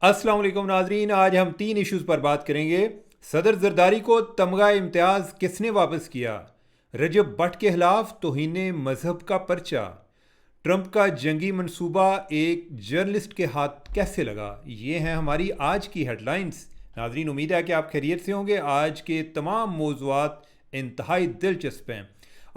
अस्सलाम वालेकुम नाजरीन, आज हम 3 इश्यूज़ पर बात करेंगे। सदर जरदारी को तमगा इम्तियाज़ किसने वापस किया? रजब भट्ट के खिलाफ तौहीन मजहब का पर्चा। ट्रंप का जंगी मंसूबा एक जर्नलिस्ट के हाथ कैसे लगा? ये हैं हमारी आज की हेडलाइंस। नाजरीन, उम्मीद है कि आप खैरियत से होंगे। आज के तमाम मौज़ूआत इंतहाई दिलचस्प हैं,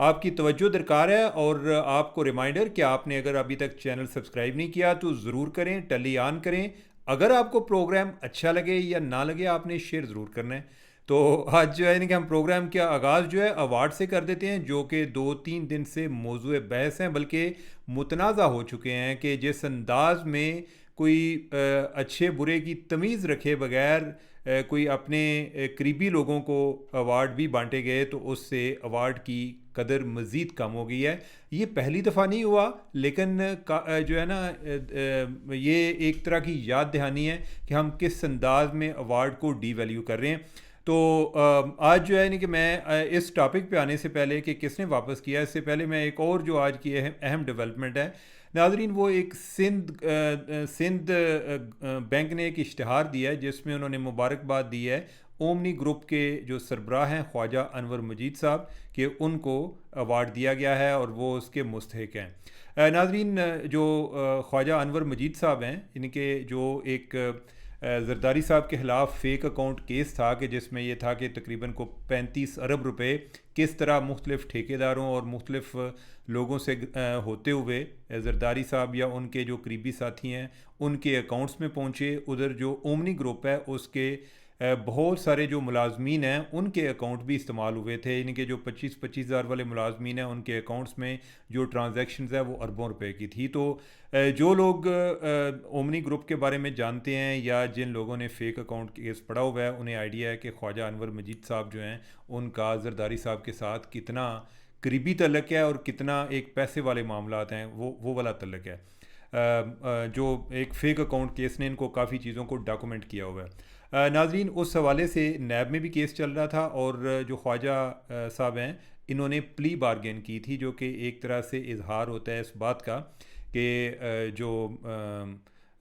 आपकी तवज्जो दरकार है। और आपको रिमाइंडर कि आपने अगर अभी तक चैनल सब्सक्राइब नहीं किया तो ज़रूर करें, टली ऑन करें। अगर आपको प्रोग्राम अच्छा लगे या ना लगे, आपने शेयर ज़रूर करना है। तो आज जो है यानी कि हम प्रोग्राम का आगाज़ जो है अवार्ड से कर देते हैं, जो कि 2-3 दिन से मौजूए बहस हैं, बल्कि मुतनाज़ा हो चुके हैं कि जिस अंदाज में कोई अच्छे बुरे की तमीज़ रखे बगैर कोई अपने करीबी लोगों को अवार्ड भी बांटे गए, तो उससे अवार्ड की कदर मज़ीद कम हो गई है। ये पहली दफ़ा नहीं हुआ, लेकिन जो है ना ये एक तरह की याद दहानी है कि हम किस अंदाज में अवार्ड को डी वैल्यू कर रहे हैं। तो आज जो है नहीं कि मैं इस टॉपिक पे आने से पहले कि किसने वापस किया, इससे पहले मैं एक और जो आज की अहम अहम डेवलपमेंट है नाजरीन, वो एक सिंध बैंक ने एक इश्तहार दिया है जिसमें उन्होंने मुबारकबाद दी है ओमनी ग्रुप के जो सरबराह हैं ख्वाजा अनवर मजीद साहब, कि उनको अवार्ड दिया गया है और वो उसके मुस्तहिक हैं। नाजरीन, जो ख्वाजा अनवर मजीद साहब हैं, इनके जो एक जरदारी साहब के ख़िलाफ़ फ़ेक अकाउंट केस था कि जिसमें यह था कि तकरीबन को 35 अरब रुपए किस तरह मुख्तलिफ़ ठेकेदारों और मुख्तलिफ़ लोगों से होते हुए जरदारी साहब या उनके जो करीबी साथी हैं उनके अकाउंट्स में पहुँचे। उधर जो ओमनी ग्रुप है उसके बहुत सारे जो मुलाजमीन हैं उनके अकाउंट भी इस्तेमाल हुए थे। इनके जो 25-25 हज़ार वाले मुलाजमीन हैं उनके अकाउंट्स में जो ट्रांजैक्शंस है वो अरबों रुपए की थी। तो जो लोग ओमनी ग्रुप के बारे में जानते हैं या जिन लोगों ने फ़ेक अकाउंट केस पढ़ा हुआ है, उन्हें आइडिया है कि ख्वाजा अनवर मजीद साहब जो हैं उनका जरदारी साहब के साथ कितना करीबी तल्लक है और कितना एक पैसे वाले मामलात हैं, वो वाला तल्लक है। जो एक फ़ेक अकाउंट केस ने इनको काफ़ी चीज़ों को डॉक्यूमेंट किया हुआ है। नाजरीन, उस हवाले से नैब में भी केस चल रहा था और जो ख्वाजा साहब हैं इन्होंने प्ली बारगेन की थी, जो कि एक तरह से इजहार होता है इस बात का कि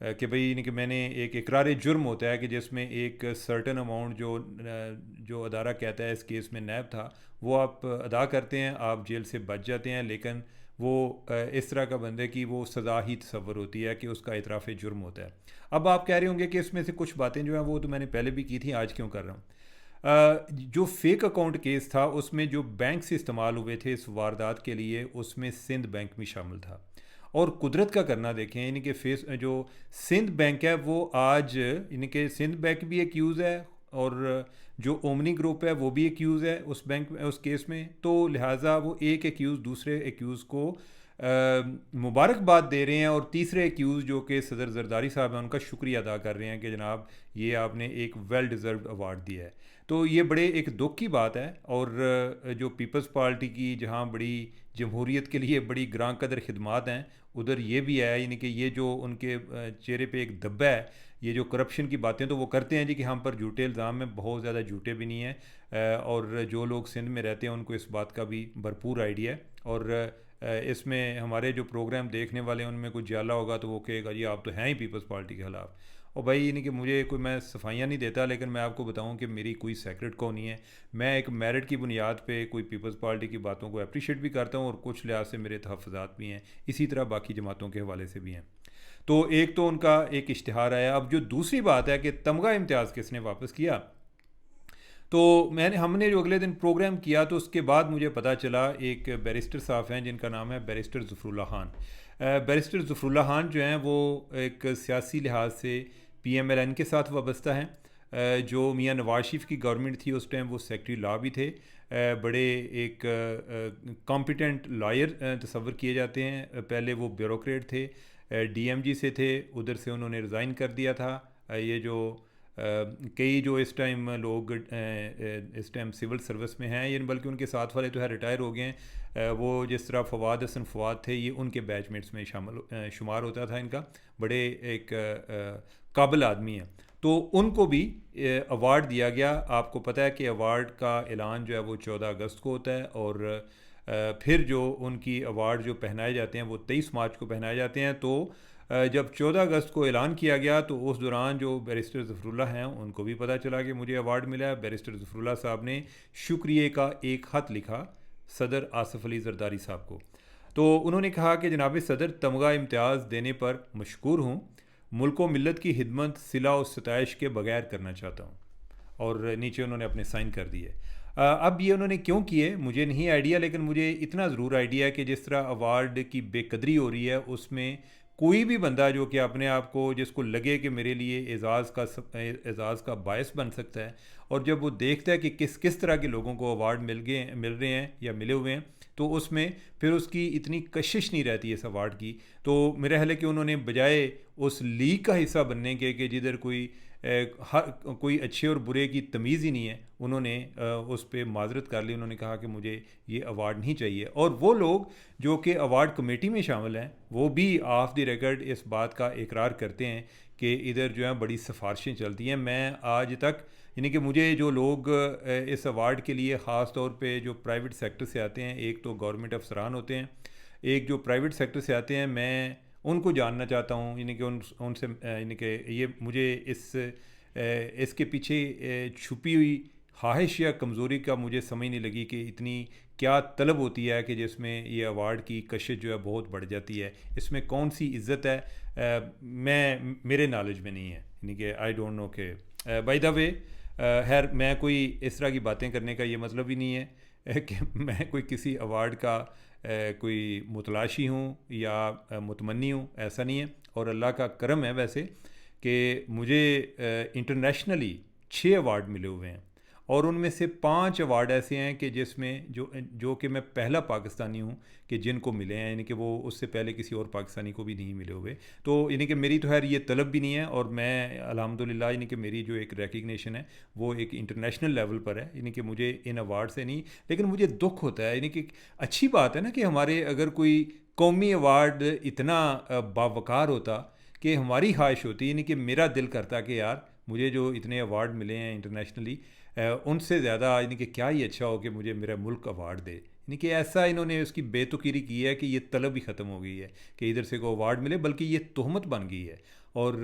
कि भाई यानी कि मैंने एक इकरार जुर्म होता है कि जिसमें एक सर्टन अमाउंट जो अदारा कहता है, इस केस में नैब था, वो आप अदा करते हैं, आप जेल से बच जाते हैं। लेकिन वो इस तरह का बंदे की वो सज़ा ही तस्वर होती है कि उसका इतराफ़ जुर्म होता है। अब आप कह रहे होंगे कि इसमें से कुछ बातें जो हैं वो तो मैंने पहले भी की थी, आज क्यों कर रहा हूँ। जो फेक अकाउंट केस था उसमें जो बैंक से इस्तेमाल हुए थे इस वारदात के लिए, उसमें सिंध बैंक भी शामिल था। और कुदरत का करना देखें, इनके फेस जो सिंध बैंक है वो आज इनके सिंध बैंक भी एक्यूज़ है और जो ओमनी ग्रुप है वो भी एक्यूज़ है उस बैंक में, उस केस में। तो लिहाजा वो एक एक्यूज़ दूसरे एक्यूज़ को मुबारकबाद दे रहे हैं और तीसरे एक्यूज़ जो कि सदर जरदारी साहब हैं उनका शुक्रिया अदा कर रहे हैं कि जनाब ये आपने एक वेल डिज़र्व्ड अवार्ड दिया है। तो ये बड़े एक दुख की बात है। और जो पीपल्स पार्टी की जहाँ बड़ी जमहूरियत के लिए बड़ी ग्रां कदर खिदमात हैं, उधर ये भी है यानी कि ये जो उनके चेहरे पे एक धब्बा है, ये जो करप्शन की बातें तो वो करते हैं जी कि हम पर झूठे इल्ज़ाम में, बहुत ज़्यादा झूठे भी नहीं हैं। और जो लोग सिंध में रहते हैं उनको इस बात का भी भरपूर आइडिया है। और इसमें हमारे जो प्रोग्राम देखने वाले हैं उनमें कुछ जाला होगा तो वो कहेगा जी आप तो हैं ही पीपल्स पार्टी के ख़िलाफ़। और भाई यानी कि मुझे कोई, मैं सफाइयाँ नहीं देता, लेकिन मैं आपको बताऊं कि मेरी कोई सेक्रेट को नहीं है। मैं एक मेरिट की बुनियाद पे कोई पीपल्स पार्टी की बातों को अप्रिशिएट भी करता हूं और कुछ लिहाज से मेरे तहफ़्फ़ुज़ात भी हैं, इसी तरह बाकी जमातों के हवाले से भी हैं। तो एक तो उनका एक इश्तिहार आया। अब जो दूसरी बात है कि तमगा इम्तियाज़ किसने वापस किया, तो हमने जो अगले दिन प्रोग्राम किया तो उसके बाद मुझे पता चला एक बैरिस्टर साहब हैं जिनका नाम है बैरिस्टर ज़फ़रुल्लाह खान। बैरिस्टर ज़फ़रुल्लाह खान जो हैं वो एक सियासी लिहाज से PMLN के साथ वाबस्ता हैं। जो मियाँ नवाज शरीफ की गवर्नमेंट थी उस टाइम वो सेक्रेटरी लॉ भी थे। बड़े एक कॉम्पिटेंट लॉयर तस्वर किए जाते हैं। पहले वो ब्यूरोक्रेट थे, DMG से थे, उधर से उन्होंने रिज़ाइन कर दिया था। ये जो कई जो इस टाइम लोग इस टाइम सिविल सर्विस में हैं, ये बल्कि उनके साथ वाले तो है रिटायर हो गए हैं। वो जिस तरह फवाद हसन फवाद थे, ये उनके बैचमेट्स में शुमार होता था इनका। बड़े एक काबिल आदमी हैं। तो उनको भी अवार्ड दिया गया। आपको पता है कि अवार्ड का ऐलान जो है वो 14 अगस्त को होता है और फिर जो उनकी अवार्ड जो पहनाए जाते हैं वो 23 मार्च को पहनाए जाते हैं। तो जब 14 अगस्त को ऐलान किया गया तो उस दौरान जो बैरिस्टर ज़फ़रुल्लाह हैं उनको भी पता चला कि मुझे अवार्ड मिला है। बैरिस्टर ज़फ़रुल्लाह साहब ने शुक्रिया का एक ख़त लिखा सदर आसिफ अली ज़रदारी साहब को। तो उन्होंने कहा कि जनाब सदर, तमगा इम्तियाज़ देने पर मशकूर हूँ। मुल्क व मिल्लत की खिदमत सिला और सताइश के बगैर करना चाहता हूँ। और नीचे उन्होंने अपने साइन कर दिए। अब ये उन्होंने क्यों किए मुझे नहीं आइडिया, लेकिन मुझे इतना ज़रूर आइडिया है कि जिस तरह अवार्ड की बेकदरी हो रही है उसमें कोई भी बंदा जो कि अपने आप को, जिसको लगे कि मेरे लिए एज़ाज़ का बायस बन सकता है, और जब वो देखता है कि किस किस तरह के लोगों को अवार्ड मिल रहे हैं या मिले हुए हैं, तो उसमें फिर उसकी इतनी कशिश नहीं रहती इस अवार्ड की। तो मेरा ख्याल है कि उन्होंने बजाय उस लीग का हिस्सा बनने के कि जिधर कोई अच्छे और बुरे की तमीज़ ही नहीं है, उन्होंने उस पर माजरत कर ली। उन्होंने कहा कि मुझे ये अवार्ड नहीं चाहिए। और वो लोग जो कि अवार्ड कमेटी में शामिल हैं वो भी ऑफ द रिकॉर्ड इस बात का इकरार करते हैं कि इधर जो है बड़ी सिफारिशें चलती हैं। मैं आज तक, यानी कि मुझे जो लोग इस अवार्ड के लिए ख़ास तौर पे जो प्राइवेट सेक्टर से आते हैं, एक तो गवर्नमेंट अफसरान होते हैं, एक जो प्राइवेट सेक्टर से आते हैं, मैं उनको जानना चाहता हूँ, यानी कि उनसे यानी कि ये मुझे इसके पीछे छुपी हुई ख्वाहिश या कमज़ोरी का मुझे समझ नहीं लगी कि इतनी क्या तलब होती है कि जिसमें ये अवार्ड की कशिश जो है बहुत बढ़ जाती है। इसमें कौन सी इज़्ज़त है, मेरे नॉलेज में नहीं है, यानी कि आई डोंट नो के बाय द वे। खैर, मैं कोई इस तरह की बातें करने का ये मतलब ही नहीं है कि मैं कोई किसी अवार्ड का कोई मुतलाशी हूँ या मुतमन्नी हूँ, ऐसा नहीं है। और अल्लाह का करम है वैसे कि मुझे इंटरनेशनली 6 अवार्ड मिले हुए हैं, और उनमें से 5 अवार्ड ऐसे हैं कि जिसमें जो कि मैं पहला पाकिस्तानी हूँ कि जिनको मिले हैं, यानी कि वो उससे पहले किसी और पाकिस्तानी को भी नहीं मिले हुए। तो यानी कि मेरी तो खैर ये तलब भी नहीं है, और मैं अल्हम्दुलिल्लाह, यानी कि मेरी जो एक रिकग्निशन है वो एक इंटरनेशनल लेवल पर है, यानी कि मुझे इन अवार्ड से नहीं। लेकिन मुझे दुख होता है, यानी कि अच्छी बात है ना कि हमारे अगर कोई कौमी अवार्ड इतना बावकार होता कि हमारी ख्वाहिश होती, यानी कि मेरा दिल करता कि यार मुझे जो इतने अवार्ड मिले हैं इंटरनेशनली, उनसे ज़्यादा यानी कि क्या ही अच्छा हो कि मुझे मेरा मुल्क अवार्ड दे। यानी कि ऐसा इन्होंने उसकी बेतुकीरी की है कि ये तलब ही ख़त्म हो गई है कि इधर से को अवार्ड मिले, बल्कि ये तोहमत बन गई है। और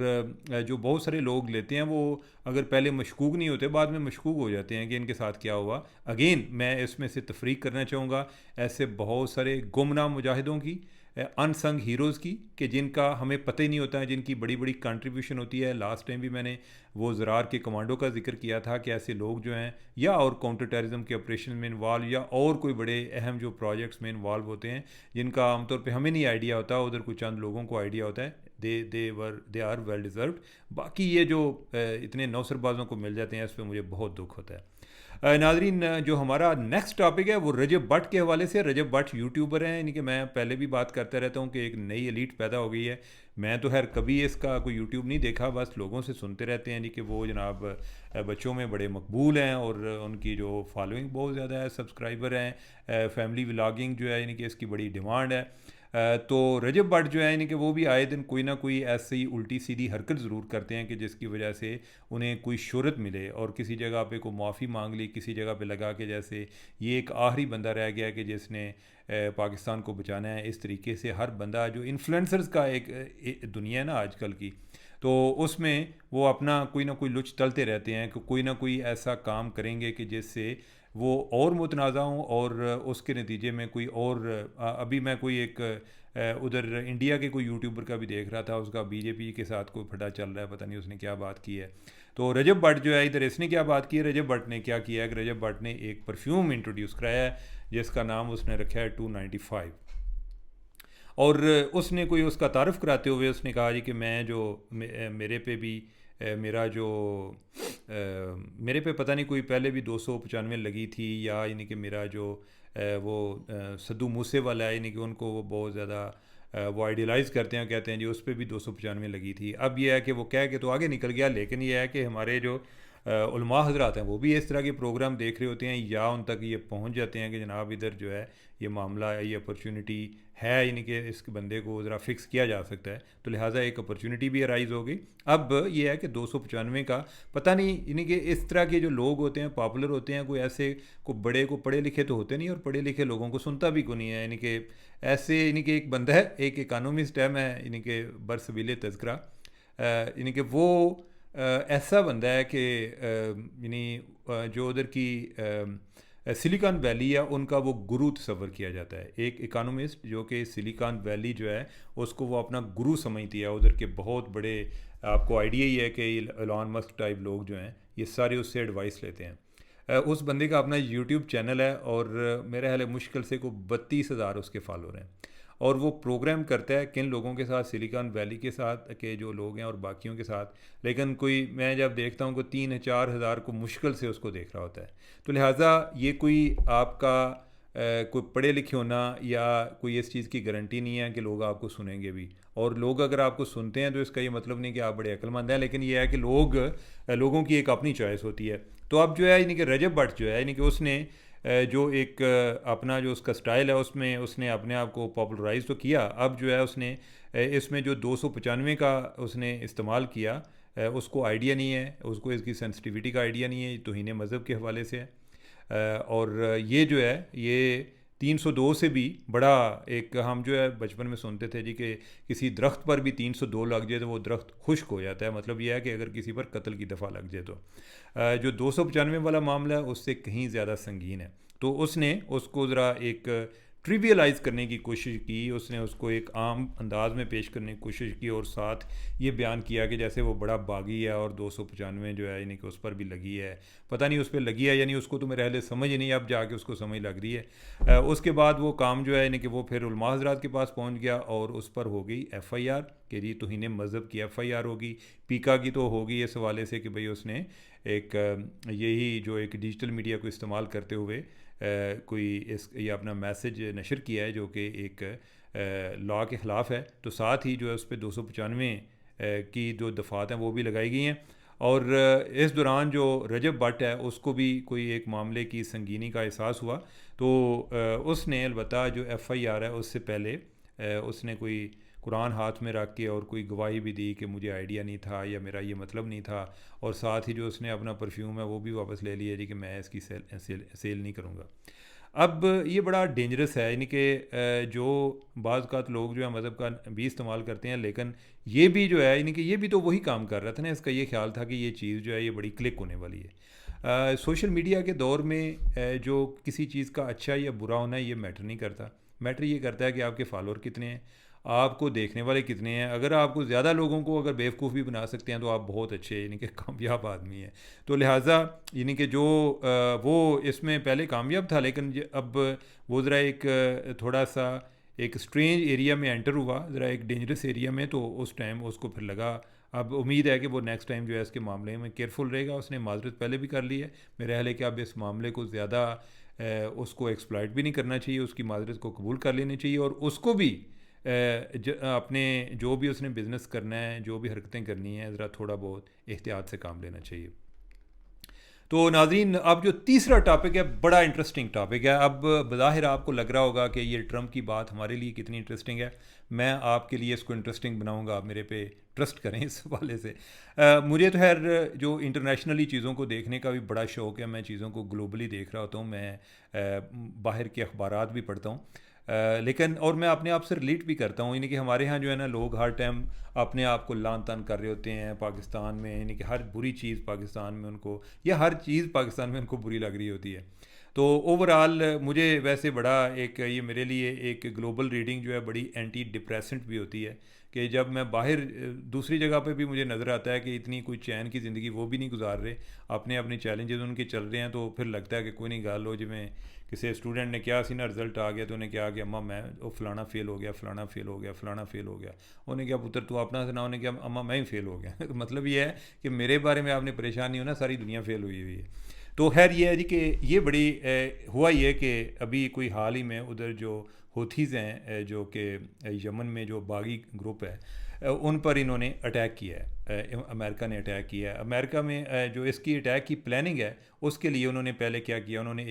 जो बहुत सारे लोग लेते हैं वो अगर पहले मशकूक नहीं होते, बाद में मशकूक हो जाते हैं कि इनके साथ क्या हुआ। अगेन मैं इसमें से तफरीक करना चाहूँगा ऐसे बहुत सारे गुमनाम मुजाहिदों की, अनसंग हीरोज़ की, कि जिनका हमें पता ही नहीं होता है, जिनकी बड़ी बड़ी कंट्रीब्यूशन होती है। लास्ट टाइम भी मैंने वो ज़रार के कमांडो का जिक्र किया था कि ऐसे लोग जो हैं या और काउंटर टेररिज्म के ऑपरेशन में इन्वॉल्व या और कोई बड़े अहम जो प्रोजेक्ट्स में इन्वॉल्व होते हैं, जिनका आमतौर पे हमें नहीं आइडिया होता, उधर कुछ चंद लोगों को आइडिया होता है। They are well deserved. बाकी ये जो इतने नौसरबाजों को मिल जाते हैं, इस पर मुझे बहुत दुख होता है। नाजरीन, जो हमारा नेक्स्ट टॉपिक है वो रजब भट्ट के हवाले से। रजब भट्ट यूट्यूबर हैं, यानी कि मैं पहले भी बात करता रहता हूँ कि एक नई एलीट पैदा हो गई है। मैं तो खैर कभी इसका कोई यूट्यूब नहीं देखा, बस लोगों से सुनते रहते हैं, यानी कि वो जनाब बच्चों में बड़े मकबूल हैं और उनकी जो फॉलोइंग बहुत ज़्यादा है, सब्सक्राइबर हैं। फैमिली व्लॉगिंग जो है यानी कि इसकी बड़ी डिमांड है। तो रजब भट्ट जो है यानी कि वो भी आए दिन कोई ना कोई ऐसी उल्टी सीधी हरकत ज़रूर करते हैं कि जिसकी वजह से उन्हें कोई शोहरत मिले, और किसी जगह पे कोई माफ़ी मांग ली, किसी जगह पे लगा के जैसे ये एक आखिरी बंदा रह गया कि जिसने पाकिस्तान को बचाना है। इस तरीके से हर बंदा, जो इन्फ्लुएंसर्स का एक दुनिया है ना आजकल की, तो उसमें वो अपना कोई ना कोई लुच तलते रहते हैं कि कोई ना कोई ऐसा काम करेंगे कि जिससे वो और मुतनाज़ा हों, और उसके नतीजे में कोई और अभी मैं कोई एक उधर इंडिया के कोई यूट्यूबर का भी देख रहा था, उसका बीजेपी के साथ कोई फटा चल रहा है, पता नहीं उसने क्या बात की है। तो रजब भट्ट जो है इधर इसने क्या बात की है, रजब भट्ट ने क्या किया है कि रजब भट्ट ने एक परफ्यूम इंट्रोड्यूस कराया है जिसका नाम उसने रखा है 295। और उसने कोई उसका तारफ़ कराते हुए उसने कहा जी कि मैं जो मेरे पे भी मेरा जो मेरे पे पता नहीं कोई पहले भी 295 लगी थी, या यानी कि मेरा जो वो सद्दू मूसे वाला है, यानी कि उनको वो बहुत ज़्यादा वो आइडियलाइज़ करते हैं, कहते हैं जी उस पर भी 295 लगी थी। अब यह है कि वो कह के तो आगे निकल गया, लेकिन यह है कि हमारे जो उलमा हजरात हैं वो भी इस तरह के प्रोग्राम देख रहे होते हैं या उन तक ये पहुंच जाते हैं कि जनाब इधर जो है ये मामला ये अपॉर्चुनिटी है, यानी कि इस बंदे को ज़रा फिक्स किया जा सकता है, तो लिहाजा एक अपॉर्चुनिटी भी अराइज़ हो गई। अब ये है कि 295 का पता नहीं, यानी कि इस तरह के जो लोग होते हैं पॉपुलर होते हैं, कोई ऐसे को बड़े को पढ़े लिखे तो होते नहीं और पढ़े लिखे लोगों को सुनता भी को नहीं है, यानी कि ऐसे यानी कि एक बंदा है, एक इकानमिस्ट है, मैं यानी कि बरसबील तज़किरा, यानी कि वो ऐसा बंदा है कि यानी जो उधर की सिलिकॉन वैली है उनका वो गुरु तस्वर किया जाता है। एक इकानमिस्ट जो कि सिलिकॉन वैली जो है उसको वो अपना गुरु समझती है, उधर के बहुत बड़े, आपको आइडिया ही है कि एलॉन मस्क टाइप लोग जो हैं ये सारे उससे एडवाइस लेते हैं। उस बंदे का अपना यूट्यूब चैनल है और मेरा ख्याल है मुश्किल से को 32,000 उसके फॉलोअर हैं, और वो प्रोग्राम करता है किन लोगों के साथ, सिलिकॉन वैली के साथ के जो लोग हैं और बाकियों के साथ, लेकिन कोई मैं जब देखता हूँ कि 3-4 हज़ार को मुश्किल से उसको देख रहा होता है। तो लिहाजा ये कोई आपका कोई पढ़े लिखे होना या कोई इस चीज़ की गारंटी नहीं है कि लोग आपको सुनेंगे भी, और लोग अगर आपको सुनते हैं तो इसका ये मतलब नहीं कि आप बड़े अक्लमंद हैं, लेकिन ये है कि लोगों की एक अपनी चॉइस होती है। तो अब जो है यानी कि रजब भट्ट जो है यानी कि उसने जो एक अपना जो उसका स्टाइल है उसमें उसने अपने आप को पॉपुलराइज तो किया। अब जो है उसने इसमें जो 295 का उसने इस्तेमाल किया, उसको आइडिया नहीं है, उसको इसकी सेंसिटिविटी का आइडिया नहीं है, तौहीन मज़हब के हवाले से है। और ये जो है ये 302 से भी बड़ा एक, हम जो है बचपन में सुनते थे जी कि किसी दरख्त पर भी 302 लग जाए तो वो दरख्त खुश्क हो जाता है, मतलब यह है कि अगर किसी पर कत्ल की दफ़ा लग जाए तो जो 295 वाला मामला है उससे कहीं ज़्यादा संगीन है। तो उसने उसको ज़रा एक ट्रिवियलाइज़ करने की कोशिश की, उसने उसको एक आम अंदाज में पेश करने की कोशिश की और साथ ये बयान किया कि जैसे वो बड़ा बागी है और 295 जो है यानी कि उस पर भी लगी है। पता नहीं उस पर लगी है यानी उसको तो मेरे ख्याल समझ ही नहीं, अब जाके उसको समझ लग रही है। उसके बाद वो काम जो है यानी कि वो फिर उलमा हज़रात के पास पहुंच गया और उस पर हो गई FIR कि जी तौहीन मज़हब की FIR होगी। पीका की तो होगी इस हवाले से कि भाई उसने एक यही जो एक डिजिटल मीडिया को इस्तेमाल करते हुए कोई ये अपना मैसेज नशर किया है जो कि एक लॉ के ख़िलाफ़ है। तो साथ ही जो है उस पर 295 की जो दफ़ात हैं वो भी लगाई गई हैं। और इस दौरान जो रजब भट्ट है उसको भी कोई एक मामले की संगीनी का एहसास हुआ, तो उसने अलबत्ता जो FIR है उससे पहले उसने कोई कुरान हाथ में रख के और कोई गवाही भी दी कि मुझे आइडिया नहीं था या मेरा ये मतलब नहीं था, और साथ ही जो उसने अपना परफ्यूम है वो भी वापस ले लिया जी कि मैं इसकी सेल नहीं करूँगा। अब ये बड़ा डेंजरस है, यानी कि जो बाज़ लोग जो है मज़हब का भी इस्तेमाल करते हैं, लेकिन ये भी जो है यानी कि ये भी तो वही काम कर रहा था ना, इसका ये ख्याल था कि ये चीज़ जो है ये बड़ी क्लिक होने वाली है। सोशल मीडिया के दौर में जो किसी चीज़ का अच्छा या बुरा होना ये मैटर नहीं करता, मैटर ये करता है कि आपके फॉलोअर कितने हैं, आपको देखने वाले कितने हैं। अगर आपको ज़्यादा लोगों को अगर बेवकूफ़ भी बना सकते हैं तो आप बहुत अच्छे यानी कि कामयाब आदमी हैं। तो लिहाजा यानी कि जो वो इसमें पहले कामयाब था, लेकिन अब वो ज़रा एक थोड़ा सा एक स्ट्रेंज एरिया में एंटर हुआ, ज़रा एक डेंजरस एरिया में, तो उस टाइम उसको फिर लगा। अब उम्मीद है कि वो नेक्स्ट टाइम जो है इसके मामले में केयरफुल रहेगा। उसने माजरत पहले भी कर ली है, मेरा ख्याल है कि अब इस मामले को ज़्यादा उसको एक्सप्लॉइट भी नहीं करना चाहिए, उसकी माजरत को कबूल कर लेनी चाहिए और उसको भी अपने जो भी उसने बिज़नेस करना है, जो भी हरकतें करनी है, ज़रा थोड़ा बहुत एहतियात से काम लेना चाहिए। तो नाज़रीन, अब जो तीसरा टॉपिक है बड़ा इंटरेस्टिंग टॉपिक है। अब बज़ाहिर आपको लग रहा होगा कि ये ट्रम्प की बात हमारे लिए कितनी इंटरेस्टिंग है, मैं आपके लिए इसको इंटरेस्टिंग बनाऊंगा, आप मेरे पे ट्रस्ट करें इस हवाले से। मुझे तो खैर जो इंटरनेशनली चीज़ों को देखने का भी बड़ा शौक़ है, मैं चीज़ों को ग्लोबली देख रहा होता हूँ, मैं बाहर के अखबारात भी पढ़ता हूँ, लेकिन और मैं अपने आप से रिलेट भी करता हूँ, यानी कि हमारे यहाँ जो है ना लोग हर टाइम अपने आप को लान तान कर रहे होते हैं पाकिस्तान में, यानी कि हर बुरी चीज़ पाकिस्तान में उनको, या हर चीज़ पाकिस्तान में उनको बुरी लग रही होती है। तो ओवरऑल मुझे वैसे बड़ा एक ये मेरे लिए एक ग्लोबल रीडिंग जो है बड़ी एंटी डिप्रेसेंट भी होती है कि जब मैं बाहर दूसरी जगह पे भी मुझे नज़र आता है कि इतनी कोई चैन की ज़िंदगी वो भी नहीं गुजार रहे, अपने अपने चैलेंजेस उनके चल रहे हैं, तो फिर लगता है कि कोई नहीं गाल हो। जिमें किसी स्टूडेंट ने क्या सी ना रिजल्ट आ गया तो उन्हें क्या कि अम्मा मैं वो फ़लाना फ़ेल हो गया, फ़लाना फ़ेल हो गया, फ़लाना फ़ेल हो गया। उन्हें क्या पुत्र तू अपना सुना, उन्हें क्या अम्मा मैं ही फ़ेल हो गया। मतलब ये है कि मेरे बारे में आपने परेशान नहीं होना, सारी दुनिया फ़ेल हुई हुई है। तो खैर ये है जी कि ये बड़ी हुआ ये कि अभी कोई हाल ही में उधर जो हूथीज़ हैं जो कि यमन में जो बागी ग्रुप है, उन पर इन्होंने अटैक किया है, अमेरिका ने अटैक किया है। अमेरिका में जो इसकी अटैक की प्लानिंग है उसके लिए उन्होंने पहले क्या किया, उन्होंने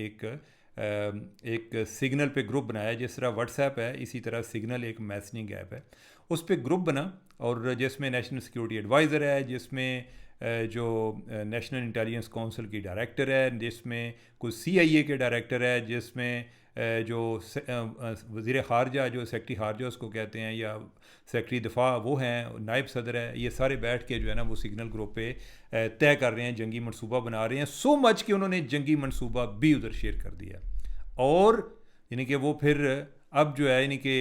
एक सिग्नल पे ग्रुप बनाया। जिस तरह व्हाट्सएप है इसी तरह सिग्नल एक मैसेजिंग ऐप है, उस पर ग्रुप बना और जिसमें नेशनल सिक्योरिटी एडवाइज़र है, जिसमें जो नेशनल इंटेलिजेंस काउंसिल की डायरेक्टर है, जिसमें कुछ CIA के डायरेक्टर है, जिसमें जो वज़ीर ख़ारजा जो सेक्रेटरी ख़ारजा उसको कहते हैं या सेक्रेटरी दिफा वो हैं, नायब सदर है, ये सारे बैठ के जो है ना वो सिग्नल ग्रुप पे तय कर रहे हैं, जंगी मनसूबा बना रहे हैं। सो मच कि उन्होंने जंगी मनसूबा भी उधर शेयर कर दिया। और यानी कि वो फिर अब जो है यानी कि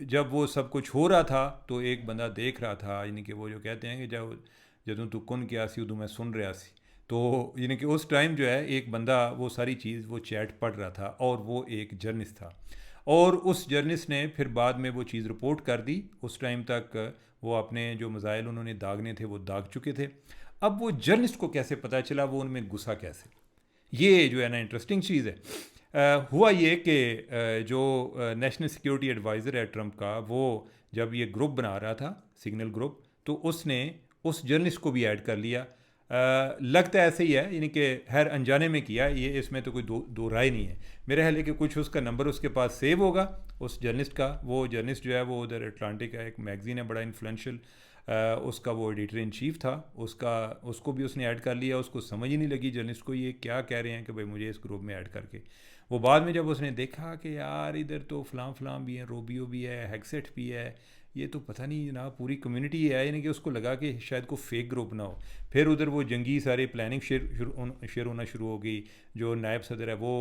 जब वो सब कुछ हो रहा था तो एक बंदा देख रहा था, यानी कि वो जो कहते हैं कि जब ਜਦੋਂ तू कुन किया सी उदू मैं सुन रहा सी, तो यानी कि उस टाइम जो है एक बंदा वो सारी चीज़ वो चैट पढ़ रहा था और वो एक जर्नलिस्ट था। और उस जर्नलिस्ट ने फिर बाद में वो चीज़ रिपोर्ट कर दी। उस टाइम तक वो अपने जो मज़ाइल उन्होंने दागने थे वो दाग चुके थे। अब वो जर्नलिस्ट को कैसे पता चला, वो उनमें घुसा कैसे, ये जो है ना इंटरेस्टिंग चीज़ है। हुआ ये कि जो नेशनल सिक्योरिटी एडवाइज़र है ट्रंप का, वो जब ये ग्रुप बना रहा था सिग्नल ग्रुप, तो उसने उस जर्नलिस्ट को भी ऐड कर लिया। लगता ऐसे ही है, यानी कि हर अनजाने में किया ये, इसमें तो कोई दो राय नहीं है। मेरे ख्याल है कि कुछ उसका नंबर उसके पास सेव होगा उस जर्नलिस्ट का। वो जर्नलिस्ट जो है वो उधर अटलांटिक का एक मैगज़ीन है बड़ा इन्फ्लुएंशियल, उसका वो एडिटर इन चीफ था, उसको भी उसने ऐड कर लिया। उसको समझ ही नहीं लगी जर्नलिस्ट को ये क्या कह रहे हैं कि भाई मुझे इस ग्रुप में ऐड करके। वो बाद में जब उसने देखा कि यार इधर तो फ़लाँ भी हैं, रोबियो भी है, हेगसेट भी है, ये तो पता नहीं जनाब पूरी कम्युनिटी है, यानी कि उसको लगा कि शायद को फेक ग्रुप ना हो। फिर उधर वो जंगी सारे प्लानिंग शेयर होना शुरू हो गई। जो नायब सदर है वो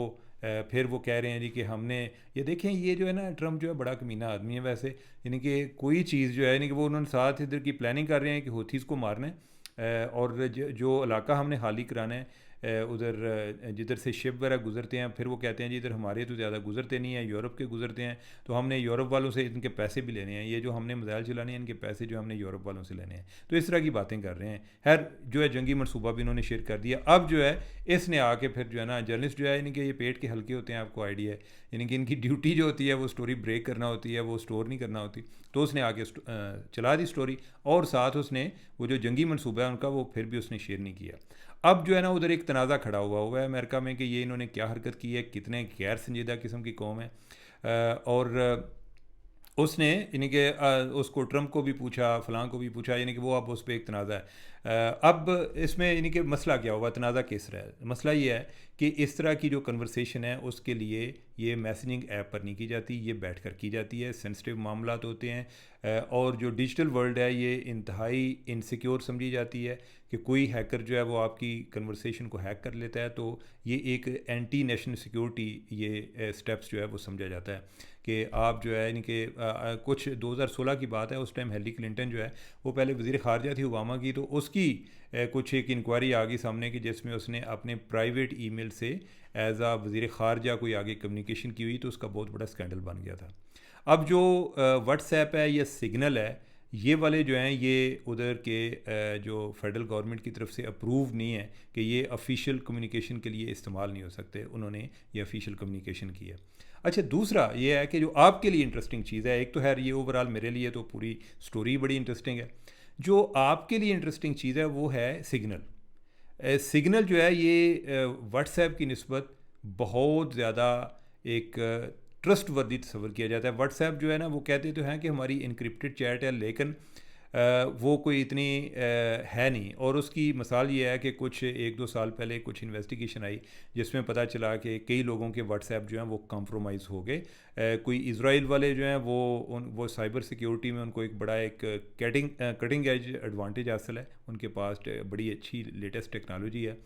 फिर वो कह रहे हैं जी कि हमने ये देखें, ये जो है ना ट्रंप जो है बड़ा कमीना आदमी है वैसे, यानी कि कोई चीज़ जो है यानी कि वो उन्होंने साथ इधर की प्लानिंग कर रहे हैं कि हूथीज़ को मारना है। और जो इलाका हमने खाली कराना है उधर जिधर से शिप वगैरह गुजरते हैं, फिर वो कहते हैं जी इधर हमारे तो ज़्यादा गुजरते नहीं हैं, यूरोप के गुजरते हैं, तो हमने यूरोप वालों से इनके पैसे भी लेने हैं, ये जो हमने मिसाइल चलाने हैं इनके पैसे जो हमने यूरोप वालों से लेने हैं। तो इस तरह की बातें कर रहे हैं। खैर जो है जंगी मनसूबा भी इन्होंने शेयर कर दिया। अब जो है इसने आके फिर जो है ना जर्नलिस्ट जो है इनके ये पेट के हल्के होते हैं, आपको आइडिया है, यानी कि इनकी ड्यूटी जो होती है वो स्टोरी ब्रेक करना होती है, वो स्टोर नहीं करना होती। तो उसने आके चला दी स्टोरी, और साथ उसने वो जो जंगी मनसूबा है उनका वो फिर भी उसने शेयर नहीं किया। अब जो है ना उधर एक तनाज़ा खड़ा हुआ है अमेरिका में कि ये इन्होंने क्या हरकत की है, कितने गैर संजीदा किस्म की कौम है। और उसने यानी कि उसको ट्रंप को भी पूछा, फ़लाँ को भी पूछा, यानी कि वो अब उस पर एक तनाज़ा है। अब इसमें यानी कि मसला क्या हुआ, तनाज़ा किस रहा है। मसला ये है कि इस तरह की जो कन्वर्सेशन है उसके लिए ये मैसेजिंग ऐप पर नहीं की जाती, ये बैठ कर की जाती है। सेंसिटिव मामलात होते हैं, और जो डिजिटल वर्ल्ड है ये इंतहाई इनसिक्योर समझी जाती है कि कोई हैकर जो है वो आपकी कन्वर्सेशन को हैक कर लेता है, तो ये एक एंटी नेशनल सिक्योरिटी ये स्टेप्स जो है वो समझा जाता है कि आप जो है यानी कि कुछ 2016 की बात है, उस टाइम हिलरी क्लिंटन जो है वो पहले वज़ीर ख़ारजा थी ओबामा की, तो उसकी कुछ एक इंक्वायरी आ गई सामने की जिसमें उसने अपने प्राइवेट ईमेल से एज आ वज़ीर ख़ारजा कोई आगे कम्युनिकेशन की हुई, तो उसका बहुत बड़ा स्कैंडल बन गया था। अब जो व्हाट्सएप है या सिग्नल है, ये वाले जो हैं ये उधर के जो फेडरल गवर्नमेंट की तरफ से अप्रूव नहीं है कि ये ऑफिशियल कम्युनिकेशन के लिए इस्तेमाल नहीं हो सकते, उन्होंने ये ऑफिशियल कम्युनिकेशन की है। अच्छा, दूसरा ये है कि जो आपके लिए इंटरेस्टिंग चीज़ है, एक तो है ये ओवरऑल मेरे लिए तो पूरी स्टोरी बड़ी इंटरेस्टिंग है, जो आपके लिए इंटरेस्टिंग चीज़ है वो है सिग्नल। सिग्नल जो है ये व्हाट्सएप की निस्बत बहुत ज़्यादा एक ट्रस्ट वर्दी तस्वर किया जाता है। व्हाट्सएप जो है ना वो कहते तो हैं कि हमारी इनक्रिप्टेड चैट है, लेकिन वो कोई इतनी है नहीं। और उसकी मिसाल ये है कि कुछ 1-2 साल पहले कुछ इन्वेस्टिगेशन आई जिसमें पता चला कि कई लोगों के व्हाट्सएप जो हैं वो कॉम्प्रोमाइज़ हो गए। कोई इज़राइल वाले जो हैं वो साइबर सिक्योरिटी में उनको एक बड़ा एक कटिंग एज एडवांटेज हासिल है, उनके पास बड़ी अच्छी लेटेस्ट टेक्नोलॉजी है।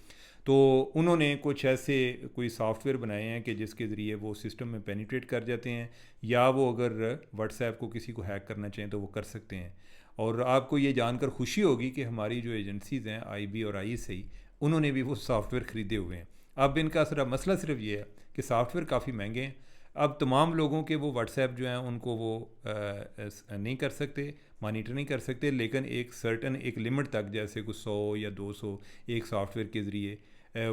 तो उन्होंने कुछ ऐसे कोई सॉफ्टवेयर बनाए हैं कि जिसके ज़रिए वो सिस्टम में पेनिट्रेट कर जाते हैं, या वो अगर व्हाट्सएप को किसी को हैक करना चाहें तो वो कर सकते हैं। और आपको ये जानकर खुशी होगी कि हमारी जो एजेंसीज़ हैं IB और ISI, उन्होंने भी वो सॉफ्टवेयर ख़रीदे हुए हैं। अब इनका मसला सिर्फ ये है कि सॉफ्टवेयर काफ़ी महंगे हैं। अब तमाम लोगों के वो व्हाट्सएप जो हैं उनको वो नहीं कर सकते, मॉनिटर नहीं कर सकते, लेकिन एक सर्टन एक लिमिट तक, जैसे कुछ 100 या 200 एक सॉफ्टवेयर के ज़रिए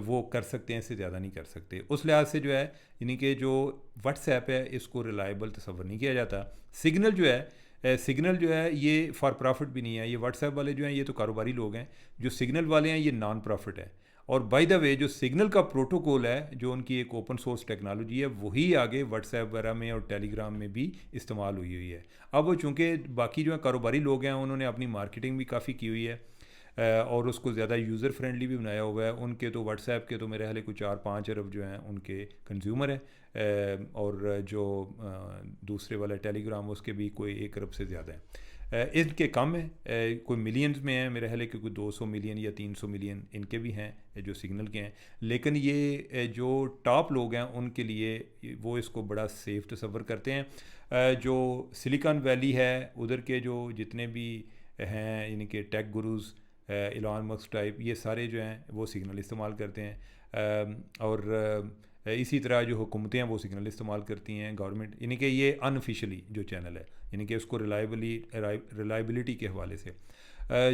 वो कर सकते हैं, इससे ज़्यादा नहीं कर सकते। उस लिहाज से जो है यानी कि जो व्हाट्सएप है इसको रिलायबल तस्वर नहीं किया जाता। सिग्नल जो है सिग्नल जो है ये फॉर प्रॉफिट भी नहीं है। ये व्हाट्सएप वाले जो हैं ये तो कारोबारी लोग हैं, जो सिग्नल वाले हैं ये नॉन प्रॉफिट है। और बाय द वे जो सिग्नल का प्रोटोकॉल है, जो उनकी एक ओपन सोर्स टेक्नोलॉजी है, वही आगे व्हाट्सएप वगैरह में और टेलीग्राम में भी इस्तेमाल हुई हुई है। अब वो चूँकि बाकी जो है कारोबारी लोग हैं, उन्होंने अपनी मार्केटिंग भी काफ़ी की हुई है और उसको ज़्यादा यूज़र फ्रेंडली भी बनाया हुआ है। उनके तो व्हाट्सएप के तो मेरे ख्याल कुछ 4-5 अरब जो हैं उनके कंज्यूमर हैं, और जो दूसरे वाला टेलीग्राम उसके भी कोई 1 अरब से ज़्यादा है। इनके कम है, कोई मिलियंस में है, मेरे ख्याल है कि कोई 200 मिलियन या 300 मिलियन इनके भी हैं जो सिग्नल के हैं। लेकिन ये जो टॉप लोग हैं उनके लिए वो इसको बड़ा सेफ तस्वर करते हैं। जो सिलिकॉन वैली है उधर के जो जितने भी हैं यानी कि tech gurus, Elon Musk type, ये सारे जो हैं वो सिग्नल इस्तेमाल करते हैं। और इसी तरह जो हुकूमतें हैं वो सिग्नल इस्तेमाल करती हैं, गवर्नमेंट, यानी कि ये अनऑफिशियली जो चैनल है, यानी कि उसको रिलायबिलिटी के हवाले से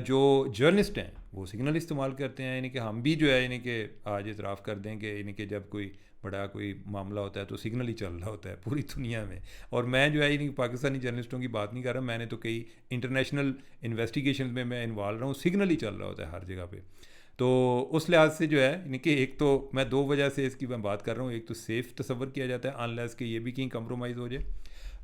जो जर्नलिस्ट हैं वो सिग्नल इस्तेमाल करते हैं। यानी कि हम भी जो है यानी कि आज इतराफ़ कर दें कि यानी कि जब कोई बड़ा कोई मामला होता है तो सिग्नल ही चल रहा होता है पूरी दुनिया में। और मैं जो है यानी कि पाकिस्तानी जर्नलिस्टों की बात नहीं कर रहा, मैंने तो कई इंटरनेशनल इन्वेस्टिगेशन में मैं इन्वॉल्व रहा हूँ, सिग्नल ही चल रहा होता है हर जगह पे। तो उस लिहाज से जो है यानी कि एक तो मैं 2 वजह से इसकी मैं बात कर रहा हूँ। एक तो सेफ़ तस्वर किया जाता है अनलेस कि ये भी कहीं कंप्रोमाइज़ हो जाए।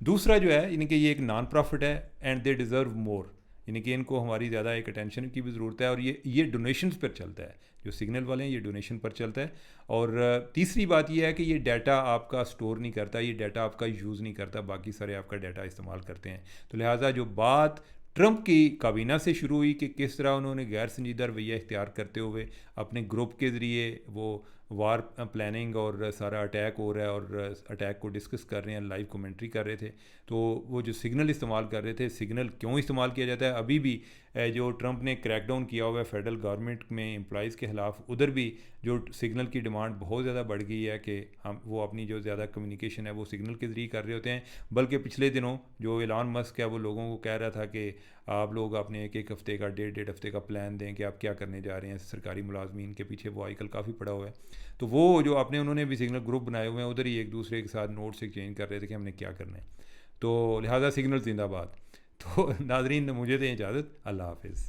दूसरा जो है यानी कि ये एक नॉन प्रॉफिट है एंड दे डिज़र्व मोर, यानी कि इनको हमारी ज़्यादा एक अटेंशन की भी ज़रूरत है। और ये डोनेशंस पर चलता है, जो सिग्नल वाले हैं ये डोनेशन पर चलता है। और तीसरी बात ये है कि ये डाटा आपका स्टोर नहीं करता, ये डाटा आपका यूज़ नहीं करता, बाकी सारे आपका डाटा इस्तेमाल करते हैं। तो लिहाजा जो बात ट्रंप की काबीना से शुरू हुई कि किस तरह उन्होंने गैर संजीदा रवैया इख्तियार करते हुए अपने ग्रुप के ज़रिए वो वार प्लानिंग और सारा अटैक हो रहा है और अटैक को डिस्कस कर रहे हैं, लाइव कमेंट्री कर रहे थे, तो वो जो सिग्नल इस्तेमाल कर रहे थे, सिग्नल क्यों इस्तेमाल किया जाता है अभी भी जो ट्रंप ने क्रैकडाउन किया हुआ है फेडरल गवर्नमेंट में एम्प्लॉज़ के ख़िलाफ़, उधर भी जो सिग्नल की डिमांड बहुत ज़्यादा बढ़ गई है कि हम वो अपनी जो ज़्यादा कम्युनिकेशन है वो सिग्नल के ज़रिए कर रहे होते हैं। बल्कि पिछले दिनों जो एलन मस्क है वो लोगों को कह रहा था कि आप लोग अपने एक हफ़्ते का 1.5 हफ़्ते का प्लान दें कि आप क्या करने जा रहे हैं सरकारी मुलाजमीन के पीछे, वो आजकल काफ़ी पड़ा हुआ है। तो वो जो आपने उन्होंने भी सिग्नल ग्रुप बनाए हुए हैं, उधर ही एक दूसरे के साथ नोट्स एक्सचेंज कर रहे थे कि हमने क्या करना है। तो लिहाजा सिग्नल जिंदाबाद। तो नाजरीन मुझे दें इजाज़त, अल्लाह हाफिज़।